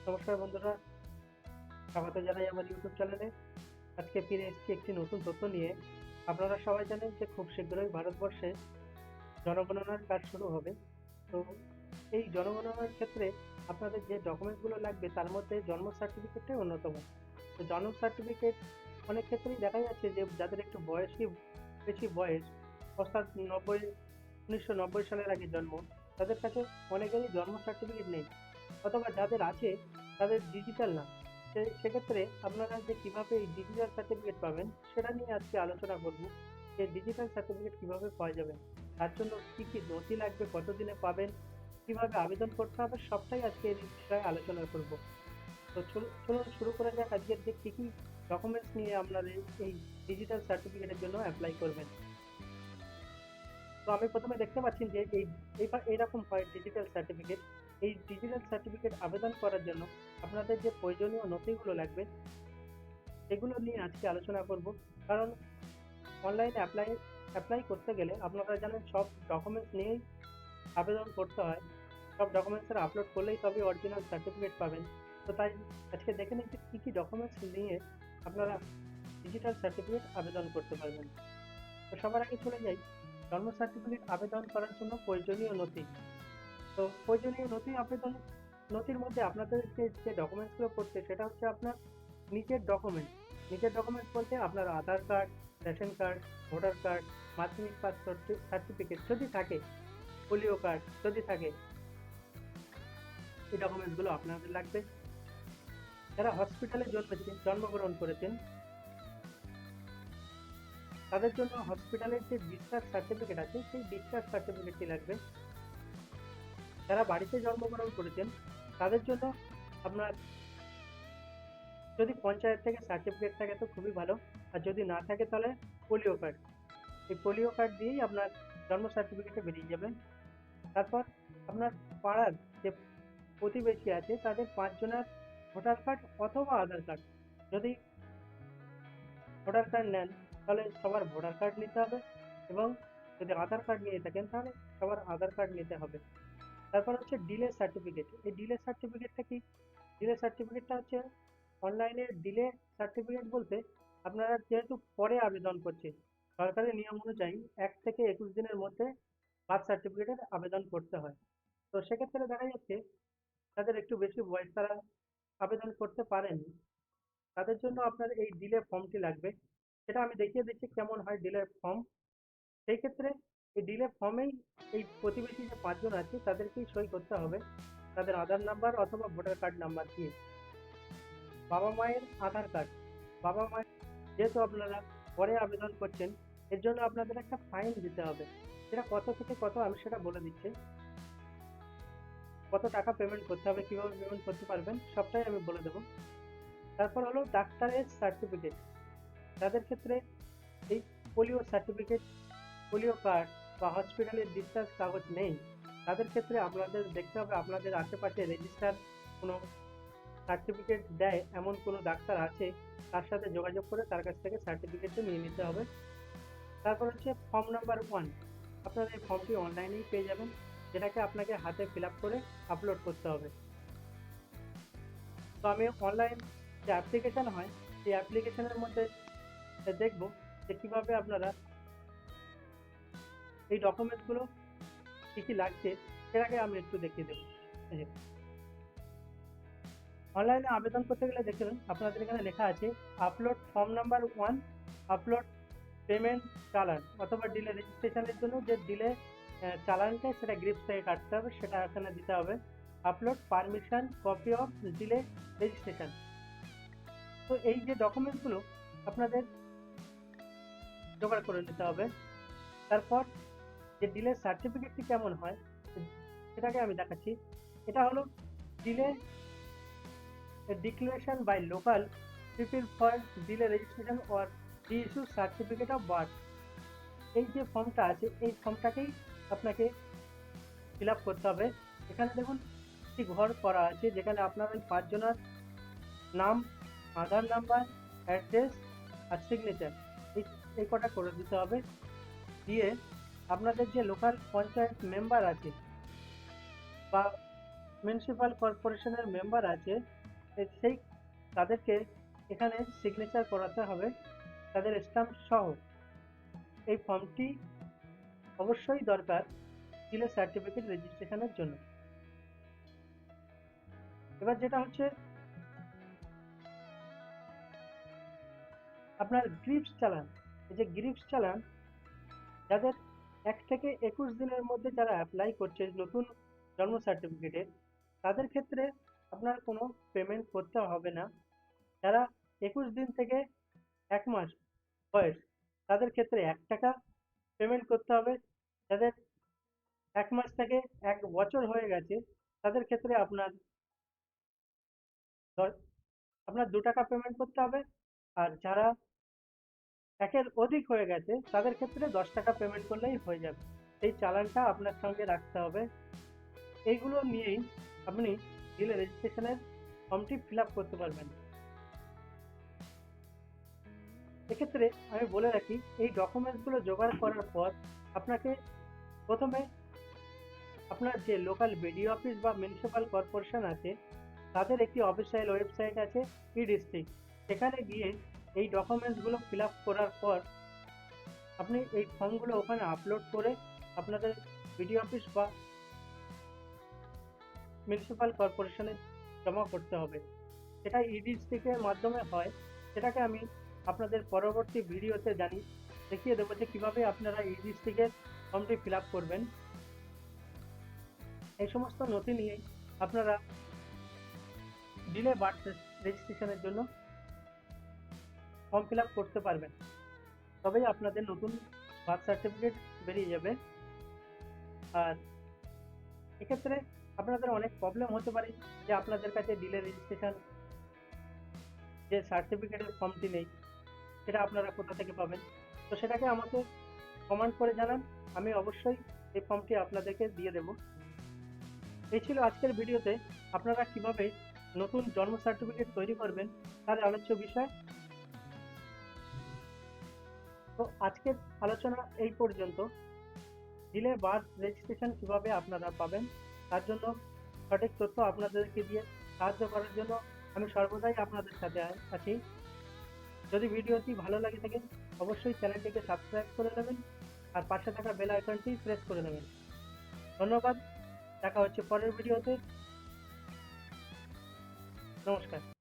নমস্কার বন্ধুরা, স্বাগত জানাই আমার ইউটিউব চ্যানেলে। আজকে ফিরে এসেছি একটি নতুন তথ্য নিয়ে। আপনারা সবাই জানেন যে খুব শীঘ্রই ভারতবর্ষে জনগণনার কাজ শুরু হবে। তো এই জনগণনার ক্ষেত্রে আপনাদের যে ডকুমেন্টসগুলো লাগবে তার মধ্যে জন্ম সার্টিফিকেটটাই অন্যতম। তো জন্ম সার্টিফিকেট অনেক ক্ষেত্রেই দেখা যাচ্ছে যে যাদের একটু বেশি বয়স, অর্থাৎ 1990 সালের আগে জন্ম, তাদের কাছে অনেকেরই জন্ম সার্টিফিকেট নেই, অথবা যাদের আছে তাদের ডিজিটাল না। সেক্ষেত্রে আপনারা যে কিভাবে এই ডিজিটাল সার্টিফিকেট পাবেন সেটা নিয়ে আজকে আলোচনা করব। যে ডিজিটাল সার্টিফিকেট কিভাবে পাওয়া যাবে, তার জন্য কি কি নথি লাগবে, কতদিনে পাবেন, কিভাবে আবেদন করতে হবে, সবটাই আজকে এই বিষয়ে আলোচনা করব। তো চলুন শুরু করা যাক আজকের যে কি কি ডকুমেন্টস নিয়ে আপনারা এই ডিজিটাল সার্টিফিকেটের জন্য অ্যাপ্লাই করবেন। তো আমি প্রথমে দেখতে পাচ্ছি যে এইরকম হয় ডিজিটাল সার্টিফিকেট। এই ডিজিটাল সার্টিফিকেট আবেদন করার জন্য আপনাদের যে প্রয়োজনীয় নথিগুলো লাগবে সেগুলো নিয়ে আজকে আলোচনা করব। কারণ অনলাইনে অ্যাপ্লাই করতে গেলে আপনারা জানেন সব ডকুমেন্টস নিয়েই আবেদন করতে হয়। সব ডকুমেন্টসের আপলোড করলেই তবে অরিজিনাল সার্টিফিকেট পাবেন। তো তাই আজকে দেখে নিন যে কী কী ডকুমেন্টস নিয়ে আপনারা ডিজিটাল সার্টিফিকেট আবেদন করতে পারবেন। তো সবার আগে চলে যাই জন্ম সার্টিফিকেট আবেদন করার জন্য প্রয়োজনীয় নথি। তো প্রয়োজনীয় নথির মধ্যে আপনাদের যে ডকুমেন্টসগুলো পড়ছে সেটা হচ্ছে আপনার নিজের ডকুমেন্টস বলতে আপনার Aadhaar card, ration card, voter card, মাধ্যমিক পাস সার্টিফিকেট যদি থাকে, পোলিও কার্ড যদি থাকে, এই ডকুমেন্টসগুলো আপনাদের লাগবে। যারা হসপিটালে জন্মগ্রহণ করেছেন তাদের জন্য হসপিটালের যে ডিসচার্জ সার্টিফিকেট আছে সেই ডিসচার্জ সার্টিফিকেটটি লাগবে। যারা বাড়িতে জন্মগ্রহণ করেছেন তাদের জন্য আপনার যদি পঞ্চায়েত থেকে সার্টিফিকেট থাকে তো খুবই ভালো, আর যদি না থাকে তাহলে পোলিও কার্ড। এই পোলিও কার্ড দিয়েই আপনার জন্ম সার্টিফিকেটে বেরিয়ে যাবে। তারপর আপনার পাড়ার যে প্রতিবেশী আছে তাদের 5 জনের ভোটার কার্ড অথবা আধার কার্ড। যদি ভোটার কার্ড নেন তাহলে সবার ভোটার কার্ড নিতে হবে, এবং যদি আধার কার্ড নিয়ে থাকেন তাহলে সবার আধার কার্ড নিতে হবে। তারপর হচ্ছে ডিলে সার্টিফিকেট। এই ডিলে সার্টিফিকেটটা কি? ডিলে সার্টিফিকেটটা হচ্ছে অনলাইনে ডিলে সার্টিফিকেট বলতে আপনারা যেহেতু পরে আবেদন করছেন, সরকারি নিয়ম অনুযায়ী 1 থেকে 21 দিনের মধ্যে বার্থ সার্টিফিকেটের আবেদন করতে হয়। তো সেক্ষেত্রে দেখা যাচ্ছে যাদের একটু বেশি বয়স তারা আবেদন করতে পারেন, তাদের জন্য আপনার এই ডিলে ফর্মটি লাগবে। সেটা আমি দেখিয়ে দিচ্ছি কেমন হয় ডিলে ফর্ম। সেই ক্ষেত্রে এই ডিলে ফর্মেই এই প্রতিবেশী যে 5 জন আছে তাদেরকেই সই করতে হবে তাদের আধার নাম্বার অথবা ভোটার কার্ড নাম্বার দিয়ে। বাবা মায়ের আধার কার্ড, বাবা মায়ের যেহেতু আপনারা পরে আবেদন করছেন এর জন্য আপনাদের একটা ফাইন দিতে হবে। সেটা কত থেকে কত আমি সেটা বলে দিচ্ছি। কত টাকা পেমেন্ট করতে হবে, কিভাবে পেমেন্ট করতে পারবেন সবটাই আমি বলে দেবো। তারপর হলো ডাক্তারের সার্টিফিকেট। তাদের ক্ষেত্রে এই পোলিও সার্টিফিকেট, পোলিও কার্ড বা হসপিটালের ডিসচার্জ কাগজ নেই, তাদের ক্ষেত্রে আপনাদের দেখতে হবে আপনাদের আশেপাশে রেজিস্টার কোনো সার্টিফিকেট দেয় এমন কোনো ডাক্তার আছে, তার সাথে যোগাযোগ করে তার কাছ থেকে সার্টিফিকেটটা নিয়ে নিতে হবে। তারপর হচ্ছে ফর্ম নাম্বার 1। আপনারা এই ফর্মটি অনলাইনেই পেয়ে যাবেন, যেটাকে আপনাকে হাতে ফিল আপ করে আপলোড করতে হবে। তো আমি অনলাইন যে অ্যাপ্লিকেশন হয় সেই অ্যাপ্লিকেশনের মধ্যে দেখব যে কীভাবে আপনারা এই ডকুমেন্টসগুলো কী কী লাগছে সেটাকে আমি একটু দেখিয়ে দেবো। অনলাইনে আবেদন করতে গেলে দেখবেন আপনাদের এখানে লেখা আছে upload form number 1, upload payment চালান, অথবা ডিলে রেজিস্ট্রেশনের জন্য যে ডিলে চালানটা সেটা গ্রিপস থেকে কাটতে হবে, সেটা এখানে দিতে হবে। Upload permission copy of delay registration. তো এই যে ডকুমেন্টসগুলো আপনাদের জোগাড় করে নিতে হবে। তারপর যে ডিলে সার্টিফিকেটটি কেমন হয় সেটাকে আমি দেখাচ্ছি। এটা হলো delay declaration by local people for delay registration or reissue certificate of birth. এই যে ফর্মটা আছে এই ফর্মটাকেই আপনাকে ফিল আপ করতে হবে। এখানে দেখুন একটি ঘর করা আছে যেখানে আপনার ওই 5 জনের নাম, আধার নাম্বার, অ্যাড্রেস আর সিগনেচার এই কটা করে দিতে হবে। দিয়ে আপনাদের যে লোকাল পঞ্চায়েত মেম্বার আছে বা মিউনিসিপাল কর্পোরেশনের মেম্বার আছে, সেই তাদেরকে এখানে সিগনেচার করাতে হবে, তাদের স্ট্যাম্প সহ। এই ফর্মটি অবশ্যই দরকার ডিলে সার্টিফিকেট রেজিস্ট্রেশনের জন্য। এবার যেটা হচ্ছে আপনার গ্রিপস চালান। এই যে গ্রিপস চালান, যাদের 1 থেকে 21 দিনের মধ্যে যারা অ্যাপ্লাই করছে নতুন জন্ম সার্টিফিকেটের, তাদের ক্ষেত্রে আপনার কোনো পেমেন্ট করতে হবে না। যারা 21 দিন থেকে 1 মাস বয়স, তাদের ক্ষেত্রে 1 টাকা পেমেন্ট করতে হবে। যাদের 1 মাস থেকে 1 বছর হয়ে গেছে, তাদের ক্ষেত্রে আপনার 2 টাকা পেমেন্ট করতে হবে। আর যারা 1 এর অধিক হয়ে গেছে, তাদের ক্ষেত্রে 10 টাকা পেমেন্ট করলেই হয়ে যাবে। এই চালানটা আপনার সঙ্গে রাখতে হবে। এইগুলো নিয়েই আপনি ডিলে রেজিস্ট্রেশনের ফর্মটি ফিল আপ করতে পারবেন। এক্ষেত্রে আমি বলে রাখি, এই ডকুমেন্টসগুলো জোগাড় করার পর আপনাকে প্রথমে আপনার যে লোকাল বিডিও অফিস বা মিউনিসিপাল কর্পোরেশন আছে, তাদের একটি অফিসিয়াল ওয়েবসাইট আছে ই-ডিস্ট্রিক্ট। সেখানে গিয়ে এই ডকুমেন্টসগুলো ফিল আপ করার পর আপনি এই ফর্মগুলো ওখানে আপলোড করে আপনাদের বিডিও অফিস বা মিউনিসিপাল কর্পোরেশনে জমা করতে হবে। সেটা ই-ডিস্ট্রিক্টের মাধ্যমে হয়। সেটাকে আমি আপনাদের পরবর্তী ভিডিওতে দেখিয়ে দেবো যে কীভাবে আপনারা ই-ডিস্ট্রিক্টের ফর্মটি ফিল আপ করবেন। এই সমস্ত নথি নিয়ে আপনারা ডিলে বার্থ রেজিস্ট্রেশনের জন্য ফর্ম ফিল আপ করতে পারবেন। তবেই আপনাদের নতুন বার্থ সার্টিফিকেট বেরিয়ে যাবে। আর এক্ষেত্রে আপনাদের অনেক প্রবলেম হতে পারে যে আপনাদের কাছে ডিলে রেজিস্ট্রেশন যে সার্টিফিকেটের ফর্মটি নেই, সেটা আপনারা কোথা থেকে পাবেন। তো সেটাকে আমাকে কমেন্ট করে জানান, আমি অবশ্যই এই ফর্মটি আপনাদেরকে দিয়ে দেব। এই ছিল আজকের ভিডিওতে আপনারা কিভাবে নতুন জন্ম সার্টিফিকেট তৈরি করবেন তার আলোচ্য বিষয়। তো আজকের আলোচনা এই পর্যন্ত। ডিলে বার্থ রেজিস্ট্রেশন কিভাবে আপনারা পাবেন তার জন্য সঠিক তথ্য আপনাদেরকে দিয়ে সাহায্য করার জন্য আমি সর্বদাই আপনাদের সাথে আছি। যদি ভিডিওটি ভালো লাগে থাকে অবশ্যই চ্যানেলটিকে সাবস্ক্রাইব করে নেবেন আর পাশে থাকা বেল আইকনটি প্রেস করে নেবেন। ধন্যবাদ, দেখা হচ্ছে পরের ভিডিওতে। নমস্কার।